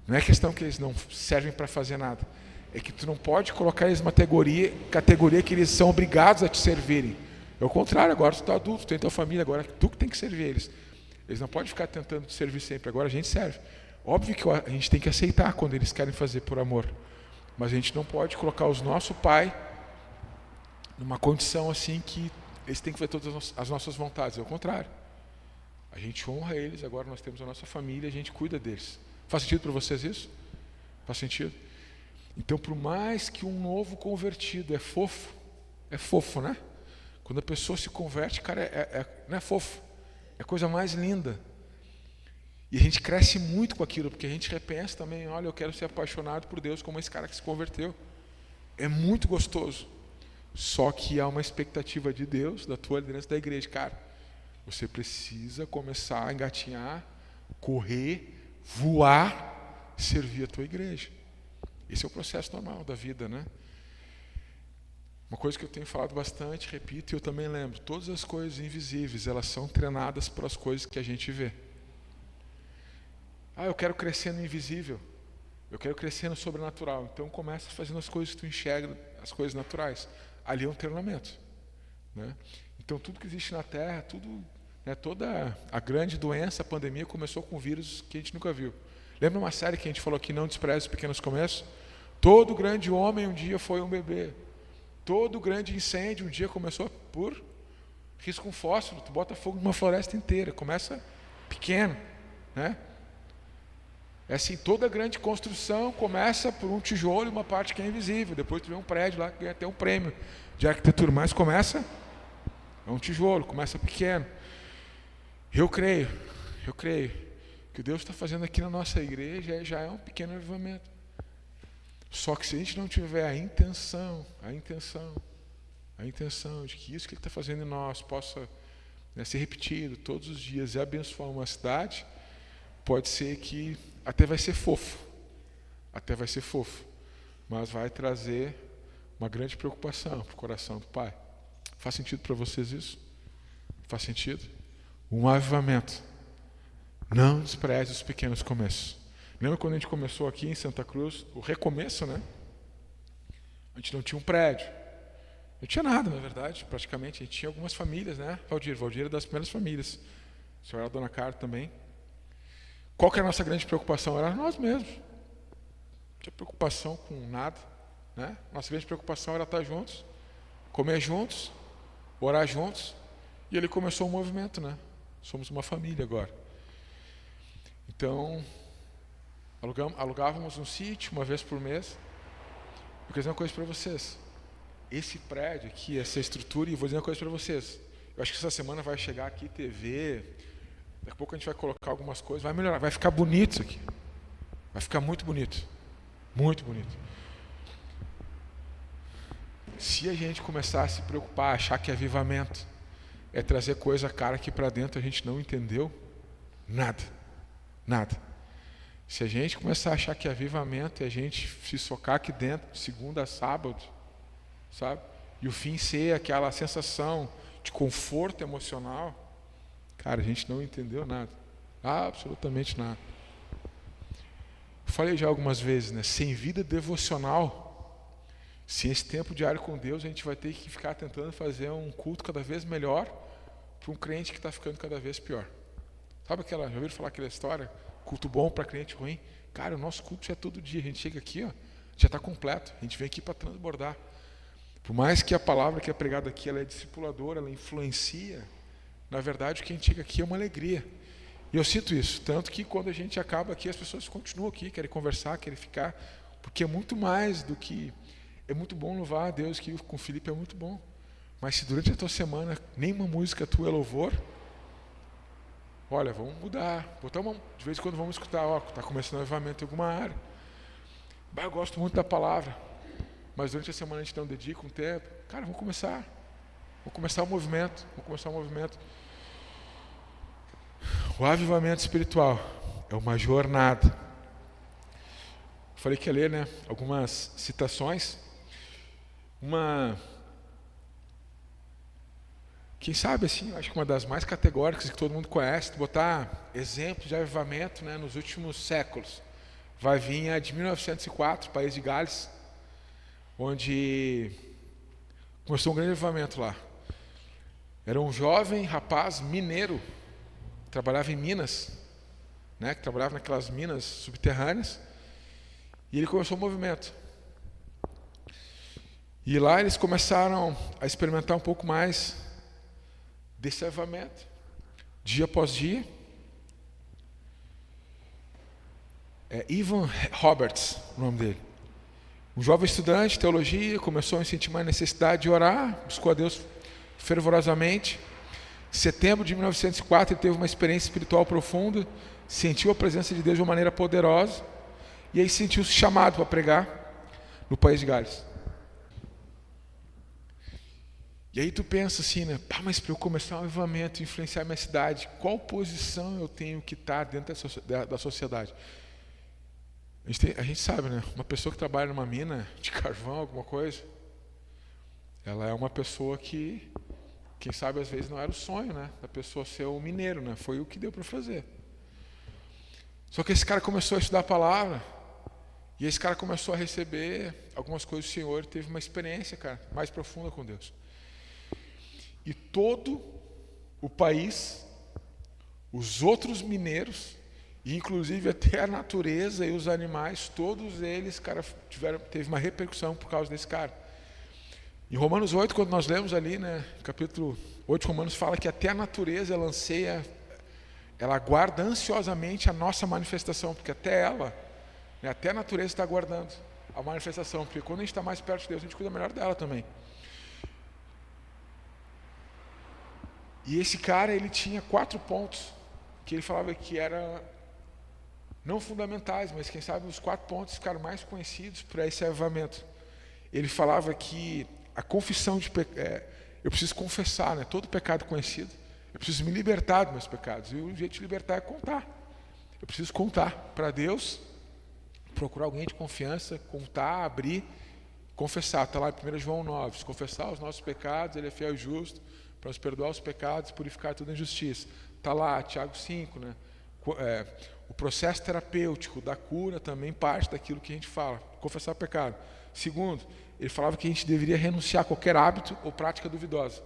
Não é questão que eles não servem para fazer nada, é que tu não pode colocar eles numa categoria que eles são obrigados a te servirem. É o contrário, agora tu está adulto, tu tem tua família, agora tu que tem que servir eles. Eles não podem ficar tentando te servir sempre, agora a gente serve. Óbvio que a gente tem que aceitar quando eles querem fazer por amor, mas a gente não pode colocar os nossos pais numa condição assim que eles têm que ver todas as nossas vontades. É o contrário. A gente honra eles, agora nós temos a nossa família, a gente cuida deles. Faz sentido para vocês isso? Faz sentido? Então, por mais que um novo convertido é fofo, né? Quando a pessoa se converte, cara, não é fofo, é a coisa mais linda. E a gente cresce muito com aquilo, porque a gente repensa também, olha, eu quero ser apaixonado por Deus como esse cara que se converteu. É muito gostoso. Só que há uma expectativa de Deus, da tua liderança da igreja. Cara, você precisa começar a engatinhar, correr, voar, servir a tua igreja. Esse é o processo normal da vida, né? Uma coisa que eu tenho falado bastante, repito, e eu também lembro, todas as coisas invisíveis, elas são treinadas para as coisas que a gente vê. Eu quero crescer no invisível, eu quero crescer no sobrenatural, então começa fazendo as coisas que tu enxerga, as coisas naturais. Ali é um treinamento, né? Então tudo que existe na Terra, tudo, né, toda a grande doença, a pandemia, começou com vírus que a gente nunca viu. Lembra uma série que a gente falou aqui, Não Despreze os Pequenos Começos? Todo grande homem um dia foi um bebê. Todo grande incêndio um dia começou por risco com fósforo. Tu bota fogo numa floresta inteira. Começa pequeno, né? É assim, toda grande construção começa por um tijolo e uma parte que é invisível. Depois tu vê um prédio lá que ganha até um prêmio de arquitetura. Mas começa, é um tijolo, começa pequeno. Eu creio que o Deus está fazendo aqui na nossa igreja já é um pequeno avivamento. Só que se a gente não tiver a intenção de que isso que Ele está fazendo em nós possa, né, ser repetido todos os dias e abençoar uma cidade, pode ser que até vai ser fofo, mas vai trazer uma grande preocupação para o coração do Pai. Faz sentido para vocês isso? Faz sentido? Um avivamento. Não despreze os pequenos começos. Lembra quando a gente começou aqui em Santa Cruz, o recomeço, né? A gente não tinha um prédio. Não tinha nada, na verdade, praticamente. A gente tinha algumas famílias, né? Valdir era das primeiras famílias. A senhora era a dona Carla também. Qual que era a nossa grande preocupação? Era nós mesmos. Não tinha preocupação com nada, né? Nossa grande preocupação era estar juntos, comer juntos, orar juntos, e ele começou um movimento, né? Somos uma família agora. Então, alugávamos um sítio uma vez por mês. Eu quero dizer uma coisa para vocês. Esse prédio aqui, essa estrutura, e vou dizer uma coisa para vocês. Eu acho que essa semana vai chegar aqui TV, daqui a pouco a gente vai colocar algumas coisas, vai melhorar, vai ficar bonito isso aqui. Vai ficar muito bonito. Muito bonito. Se a gente começar a se preocupar, achar que avivamento é trazer coisa cara aqui para dentro, a gente não entendeu nada. Nada. Se a gente começar a achar que avivamento é a gente se socar aqui dentro de segunda a sábado, sabe? E o fim ser aquela sensação de conforto emocional, cara, a gente não entendeu nada. Absolutamente nada. Falei já algumas vezes, né? Sem vida devocional, sem esse tempo diário com Deus, a gente vai ter que ficar tentando fazer um culto cada vez melhor para um crente que está ficando cada vez pior. Sabe aquela, já ouviram falar aquela história? Culto bom para crente ruim. Cara, o nosso culto já é todo dia. A gente chega aqui, ó, já está completo. A gente vem aqui para transbordar. Por mais que a palavra que é pregada aqui ela é discipuladora, ela influencia, na verdade o que a gente chega aqui é uma alegria. E eu sinto isso. Tanto que quando a gente acaba aqui, as pessoas continuam aqui, querem conversar, querem ficar. Porque é muito mais do que... É muito bom louvar a Deus, que com o Felipe é muito bom. Mas se durante a tua semana nenhuma música tua é louvor, olha, vamos mudar. De vez em quando vamos escutar, ó, está começando o avivamento em alguma área. Eu gosto muito da palavra, mas durante a semana a gente não dedica um tempo. Cara, vamos começar o movimento. O avivamento espiritual é uma jornada. Falei que ia ler, né, algumas citações. Quem sabe, assim, acho que uma das mais categóricas que todo mundo conhece, botar exemplos de avivamento, né, nos últimos séculos. Vai vir a de 1904, País de Gales, onde começou um grande avivamento lá. Era um jovem rapaz mineiro, que trabalhava em minas, né, que trabalhava naquelas minas subterrâneas, e ele começou o movimento. E lá eles começaram a experimentar um pouco mais desse avivamento, dia após dia. Ivan Roberts, o nome dele. Um jovem estudante de teologia, começou a sentir uma necessidade de orar, buscou a Deus fervorosamente. Em setembro de 1904, ele teve uma experiência espiritual profunda, sentiu a presença de Deus de uma maneira poderosa, e aí sentiu-se chamado para pregar no País de Gales. E aí tu pensa assim, né? Mas para eu começar um avivamento, influenciar a minha cidade, qual posição eu tenho que estar dentro da sociedade? A gente sabe, né? Uma pessoa que trabalha numa mina de carvão, alguma coisa, ela é uma pessoa que, quem sabe às vezes não era o sonho, né? Da pessoa ser um mineiro, né? Foi o que deu para fazer. Só que esse cara começou a estudar a palavra, e esse cara começou a receber algumas coisas do Senhor, e teve uma experiência, cara, mais profunda com Deus. E todo o país, os outros mineiros, e inclusive até a natureza e os animais, todos eles, cara, teve uma repercussão por causa desse cara. Em Romanos 8, quando nós lemos ali, né, capítulo 8 de Romanos, fala que até a natureza ela anseia, ela aguarda ansiosamente a nossa manifestação, porque até ela, né, até a natureza está aguardando a manifestação, porque quando a gente está mais perto de Deus, a gente cuida melhor dela também. E esse cara, ele tinha 4 pontos, que ele falava que eram não fundamentais, mas quem sabe os 4 pontos ficaram mais conhecidos para esse avivamento. Ele falava que a confissão de eu preciso confessar, né, todo pecado conhecido, eu preciso me libertar dos meus pecados, e o jeito de libertar é contar. Eu preciso contar para Deus, procurar alguém de confiança, contar, abrir, confessar. Está lá em 1 João 9, se confessar os nossos pecados, Ele é fiel e justo, para nos perdoar os pecados e purificar toda injustiça. Está lá, Tiago 5, né? O processo terapêutico da cura também parte daquilo que a gente fala, confessar o pecado. Segundo, ele falava que a gente deveria renunciar a qualquer hábito ou prática duvidosa.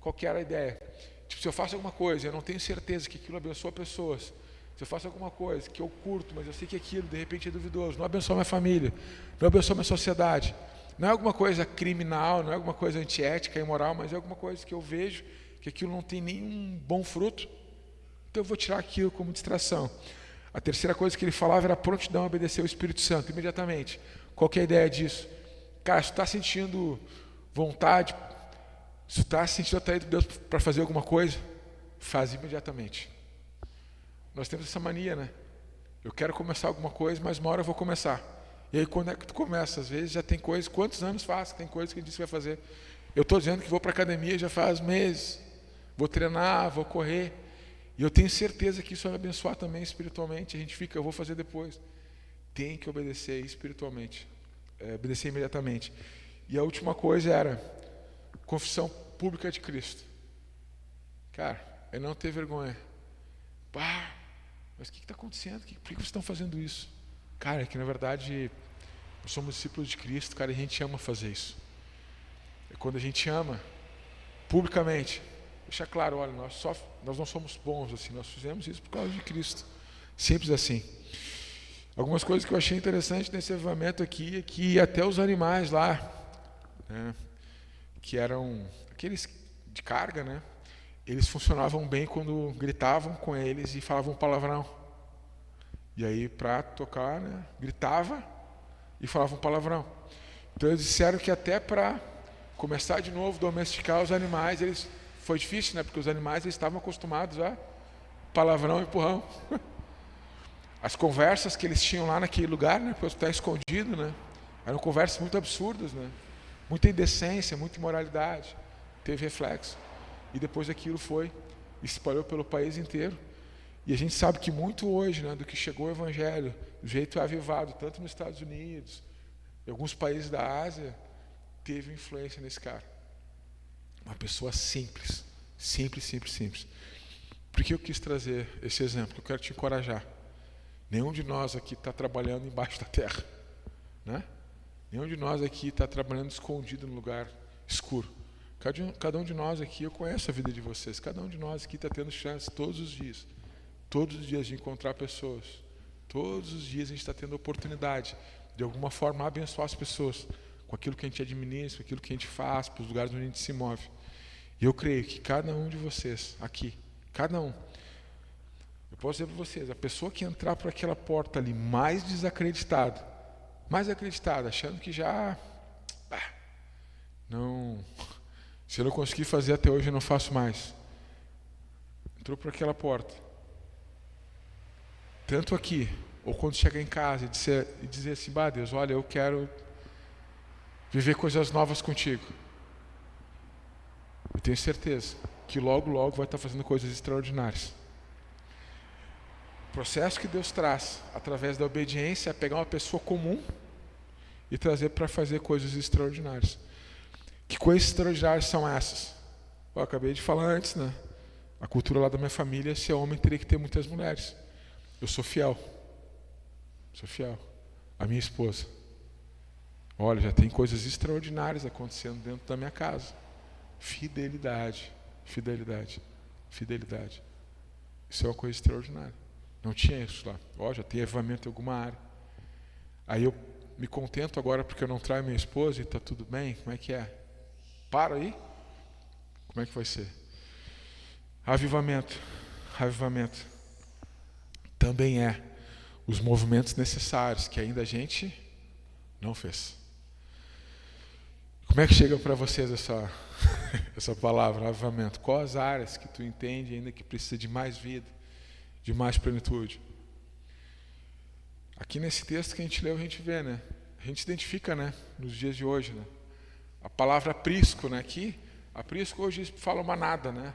Qual que era a ideia? Tipo, se eu faço alguma coisa, eu não tenho certeza que aquilo abençoa pessoas. Se eu faço alguma coisa que eu curto, mas eu sei que aquilo de repente é duvidoso, não abençoa minha família, não abençoa minha sociedade. Não é alguma coisa criminal, não é alguma coisa antiética, imoral, mas é alguma coisa que eu vejo que aquilo não tem nenhum bom fruto. Então eu vou tirar aquilo como distração. A terceira coisa que ele falava era prontidão a obedecer ao Espírito Santo, imediatamente. Qual que é a ideia disso? Cara, se tu está sentindo vontade, se tu está sentindo atraído por Deus para fazer alguma coisa, faz imediatamente. Nós temos essa mania, né? Eu quero começar alguma coisa, mas uma hora eu vou começar. E aí quando é que tu começa? Às vezes já tem coisas, quantos anos faz? Tem coisas que a gente disse que vai fazer. Eu estou dizendo que vou para a academia já faz meses. Vou treinar, vou correr. E eu tenho certeza que isso vai abençoar também espiritualmente. A gente fica, eu vou fazer depois. Tem que obedecer espiritualmente. Obedecer imediatamente. E a última coisa era confissão pública de Cristo. Cara, é não ter vergonha. Pá, mas o que está acontecendo? Por que vocês estão fazendo isso? Cara, é que na verdade nós somos discípulos de Cristo, cara, e a gente ama fazer isso. É quando a gente ama publicamente, deixa claro, olha, nós não somos bons assim, nós fizemos isso por causa de Cristo. Simples assim. Algumas coisas que eu achei interessante nesse avivamento aqui é que até os animais lá, né, que eram aqueles de carga, né, eles funcionavam bem quando gritavam com eles e falavam palavrão. E aí, para tocar, né, gritava e falava um palavrão. Então eles disseram que até para começar de novo, domesticar os animais, foi difícil, né, porque os animais eles estavam acostumados a palavrão e empurrão. As conversas que eles tinham lá naquele lugar, né, porque está escondido, né, eram conversas muito absurdas, né, muita indecência, muita imoralidade. Teve reflexo. E depois aquilo espalhou pelo país inteiro. E a gente sabe que muito hoje, né, do que chegou o Evangelho, do jeito avivado, tanto nos Estados Unidos, em alguns países da Ásia, teve influência nesse cara. Uma pessoa simples. Simples, simples, simples. Por que eu quis trazer esse exemplo? Eu quero te encorajar. Nenhum de nós aqui está trabalhando embaixo da terra, né? Nenhum de nós aqui está trabalhando escondido no lugar escuro. Cada um de nós aqui, eu conheço a vida de vocês, cada um de nós aqui está tendo chance todos os dias de encontrar pessoas. Todos os dias a gente está tendo oportunidade, de alguma forma, abençoar as pessoas, com aquilo que a gente administra, com aquilo que a gente faz, para os lugares onde a gente se move. E eu creio que cada um de vocês aqui, cada um, eu posso dizer para vocês, a pessoa que entrar por aquela porta ali mais desacreditada, achando que já, não, se eu não conseguir fazer até hoje, eu não faço mais. Entrou por aquela porta, tanto aqui, ou quando chegar em casa e dizer assim, Deus, olha, eu quero viver coisas novas contigo. Eu tenho certeza que logo, logo vai estar fazendo coisas extraordinárias. O processo que Deus traz, através da obediência, é pegar uma pessoa comum e trazer para fazer coisas extraordinárias. Que coisas extraordinárias são essas? Eu acabei de falar antes, né? A cultura lá da minha família, se é homem, teria que ter muitas mulheres. Eu sou fiel. A minha esposa. Olha, já tem coisas extraordinárias acontecendo dentro da minha casa. Fidelidade. Isso é uma coisa extraordinária. Não tinha isso lá. Já tem avivamento em alguma área. Aí eu me contento agora porque eu não traio minha esposa e está tudo bem. Como é que é? Para aí. Como é que vai ser? Avivamento também é os movimentos necessários que ainda a gente não fez. Como é que chega para vocês essa palavra, avivamento? Quais as áreas que tu entende ainda que precisa de mais vida, de mais plenitude? Aqui nesse texto que a gente leu, a gente vê, né? A gente se identifica, né? Nos dias de hoje, né? A palavra aprisco, né? Aqui, aprisco hoje fala manada, né?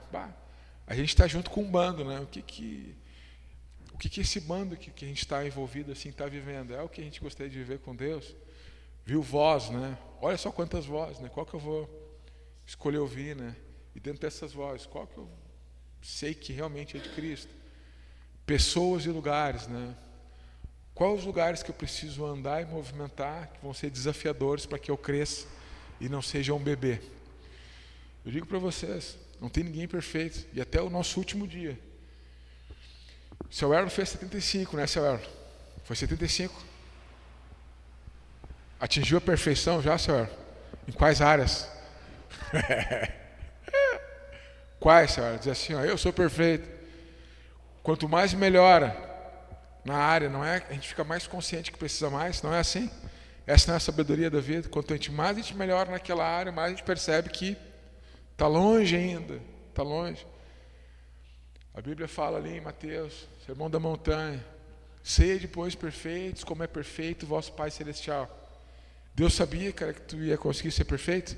A gente está junto com um bando, né? O que esse bando que a gente está envolvido assim está vivendo? É o que a gente gostaria de viver com Deus? Viu voz, né? Olha só quantas vozes, né? Qual que eu vou escolher ouvir, né? E dentro dessas vozes, qual que eu sei que realmente é de Cristo? Pessoas e lugares, né? Quais os lugares que eu preciso andar e movimentar que vão ser desafiadores para que eu cresça e não seja um bebê? Eu digo para vocês, não tem ninguém perfeito. E até o nosso último dia. O seu Erlo fez 75, né, seu Erlo? Foi 75? Atingiu a perfeição já, Senhor? Em quais áreas? Quais, Senhor? Diz assim, ó, eu sou perfeito. Quanto mais melhora na área, não é? A gente fica mais consciente que precisa mais, não é assim? Essa não é a sabedoria da vida. Quanto mais a gente melhora naquela área, mais a gente percebe que está longe ainda, está longe. A Bíblia fala ali em Mateus, Sermão da Montanha, sede, pois, perfeitos, como é perfeito o vosso Pai Celestial. Deus sabia, cara, que tu ia conseguir ser perfeito?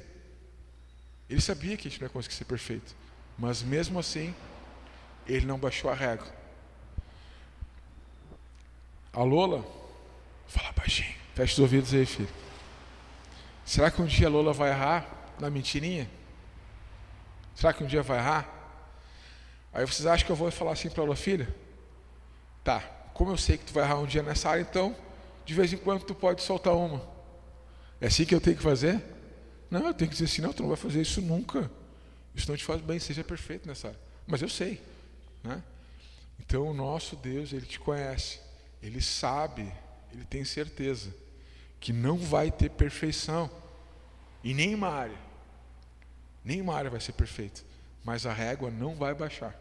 Ele sabia que a gente não ia conseguir ser perfeito. Mas mesmo assim, Ele não baixou a régua. A Lola, fala baixinho, fecha os ouvidos aí, filho. Será que um dia a Lola vai errar na mentirinha? Será que um dia vai errar? Aí vocês acham que eu vou falar assim para ela, filha? Tá, como eu sei que tu vai errar um dia nessa área, então, de vez em quando tu pode soltar uma. É assim que eu tenho que fazer? Não, eu tenho que dizer assim, não, tu não vai fazer isso nunca. Isso não te faz bem, seja perfeito nessa área. Mas eu sei, né? Então o nosso Deus, Ele te conhece. Ele sabe, Ele tem certeza que não vai ter perfeição em nenhuma área. Nenhuma área vai ser perfeita. Mas a régua não vai baixar.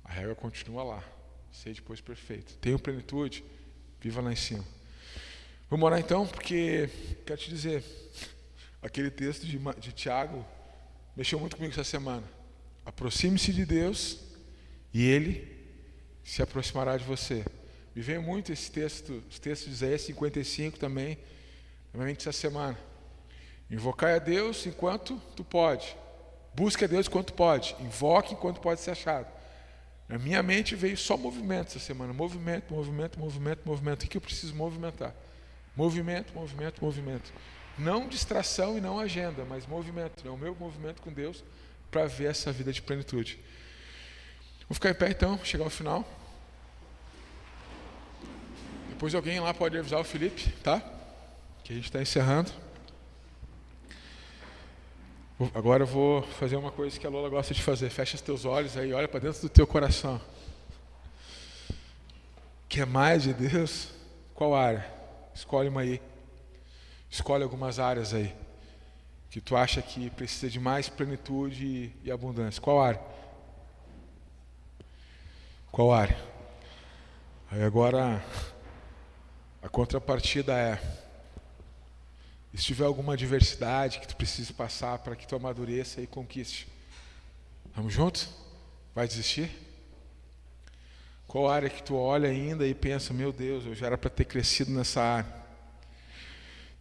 A régua continua lá. Seja depois perfeito. Tenha plenitude, viva lá em cima. Vamos orar então, porque quero te dizer, aquele texto de Tiago mexeu muito comigo essa semana. Aproxime-se de Deus e Ele se aproximará de você. Me veio muito esse texto, os textos de Isaías 55 também, na minha mente essa semana. Invocai a Deus enquanto tu pode. Busque a Deus enquanto pode. Invoque enquanto pode ser achado. Na minha mente veio só movimento essa semana. Movimento, movimento, movimento, movimento. O que eu preciso movimentar? Movimento, movimento, movimento. Não distração e não agenda, mas movimento. É o meu movimento com Deus para ver essa vida de plenitude. Vou ficar em pé então, chegar ao final. Depois alguém lá pode avisar o Felipe, tá? Que a gente está encerrando. Agora eu vou fazer uma coisa que a Lola gosta de fazer. Fecha os teus olhos aí, olha para dentro do teu coração. Quer mais de Deus? Qual área? Escolhe uma aí. Escolhe algumas áreas aí que tu acha que precisa de mais plenitude e abundância. Qual área? Qual área? Aí agora a contrapartida é: se tiver alguma adversidade que tu precise passar para que tu amadureça e conquiste, vamos juntos? Vai desistir? Qual área que tu olha ainda e pensa, meu Deus, eu já era para ter crescido nessa área?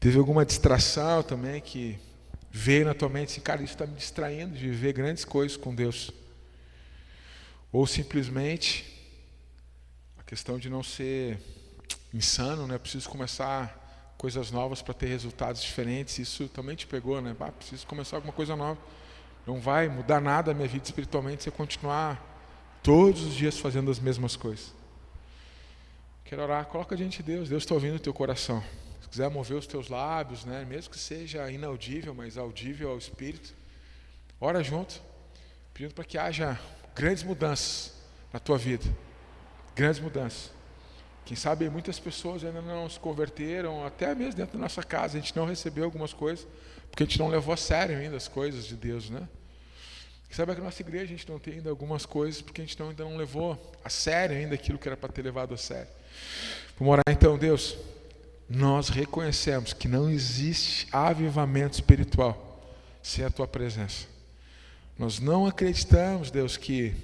Teve alguma distração também que veio na tua mente assim, cara, isso está me distraindo de viver grandes coisas com Deus? Ou simplesmente a questão de não ser insano, né? Preciso começar coisas novas para ter resultados diferentes. Isso também te pegou, né? Preciso começar alguma coisa nova. Não vai mudar nada a minha vida espiritualmente se eu continuar todos os dias fazendo as mesmas coisas. Quero orar, coloca diante de Deus. Deus está ouvindo o teu coração. Se quiser mover os teus lábios, né? Mesmo que seja inaudível, mas audível ao Espírito, ora junto, pedindo para que haja grandes mudanças na tua vida. Grandes mudanças. Quem sabe muitas pessoas ainda não se converteram, até mesmo dentro da nossa casa, a gente não recebeu algumas coisas, porque a gente não levou a sério ainda as coisas de Deus, né? Quem sabe que na nossa igreja a gente não tem ainda algumas coisas, porque a gente ainda não levou a sério ainda aquilo que era para ter levado a sério. Vamos orar então, Deus. Nós reconhecemos que não existe avivamento espiritual sem a Tua presença. Nós não acreditamos, Deus, que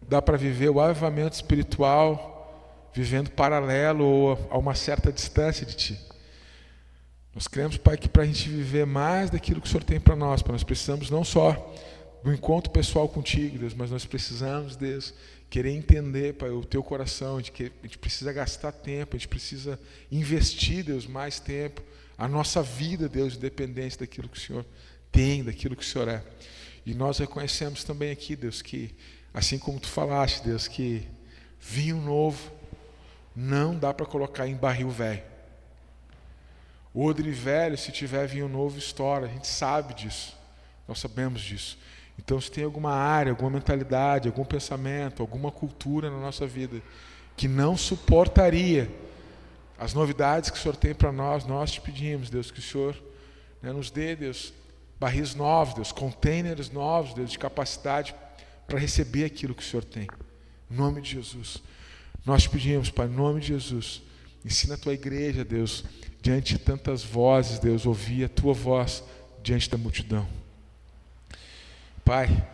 dá para viver o avivamento espiritual vivendo paralelo ou a uma certa distância de Ti. Nós cremos, Pai, que para a gente viver mais daquilo que o Senhor tem para nós precisamos não só do encontro pessoal contigo, Deus, mas nós precisamos, Deus, querer entender, Pai, o Teu coração, de que a gente precisa gastar tempo, a gente precisa investir, Deus, mais tempo, a nossa vida, Deus, independente daquilo que o Senhor tem, daquilo que o Senhor é. E nós reconhecemos também aqui, Deus, que assim como Tu falaste, Deus, que vinho novo não dá para colocar em barril velho. O odre velho, se tiver vinho novo, estoura. A gente sabe disso. Nós sabemos disso. Então, se tem alguma área, alguma mentalidade, algum pensamento, alguma cultura na nossa vida que não suportaria as novidades que o Senhor tem para nós, nós te pedimos, Deus, que o Senhor, né, nos dê, Deus, barris novos, Deus, containers novos, Deus, de capacidade para receber aquilo que o Senhor tem. Em nome de Jesus. Nós te pedimos, Pai, em nome de Jesus, ensina a tua igreja, Deus, diante de tantas vozes, Deus, ouvir a tua voz diante da multidão. Pai,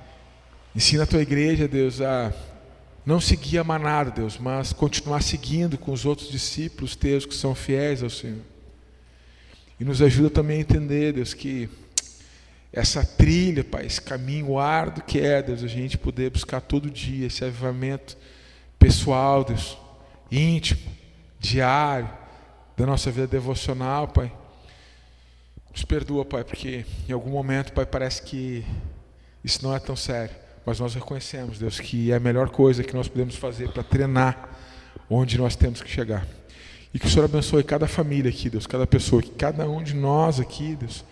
ensina a tua igreja, Deus, a não seguir a manada, Deus, mas continuar seguindo com os outros discípulos teus que são fiéis ao Senhor. E nos ajuda também a entender, Deus, que essa trilha, Pai, esse caminho árduo que é, Deus, a gente poder buscar todo dia esse avivamento pessoal, Deus, íntimo, diário, da nossa vida devocional, Pai. Nos perdoa, Pai, porque em algum momento, Pai, parece que isso não é tão sério, mas nós reconhecemos, Deus, que é a melhor coisa que nós podemos fazer para treinar onde nós temos que chegar. E que o Senhor abençoe cada família aqui, Deus, cada pessoa, que cada um de nós aqui, Deus,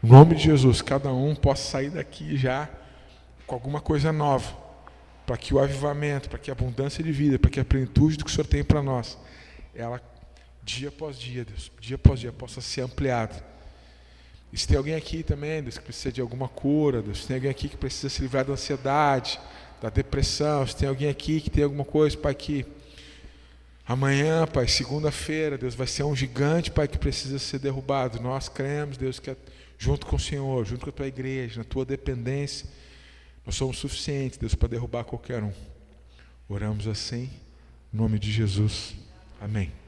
em nome de Jesus, cada um possa sair daqui já com alguma coisa nova, para que o avivamento, para que a abundância de vida, para que a plenitude do que o Senhor tem para nós, ela, dia após dia, Deus, dia após dia, possa ser ampliada. E se tem alguém aqui também, Deus, que precisa de alguma cura, Deus, se tem alguém aqui que precisa se livrar da ansiedade, da depressão, se tem alguém aqui que tem alguma coisa, Pai, que amanhã, Pai, segunda-feira, Deus, vai ser um gigante, Pai, que precisa ser derrubado. Nós cremos, Deus, que junto com o Senhor, junto com a tua igreja, na tua dependência, nós somos suficientes, Deus, para derrubar qualquer um. Oramos assim, em nome de Jesus. Amém.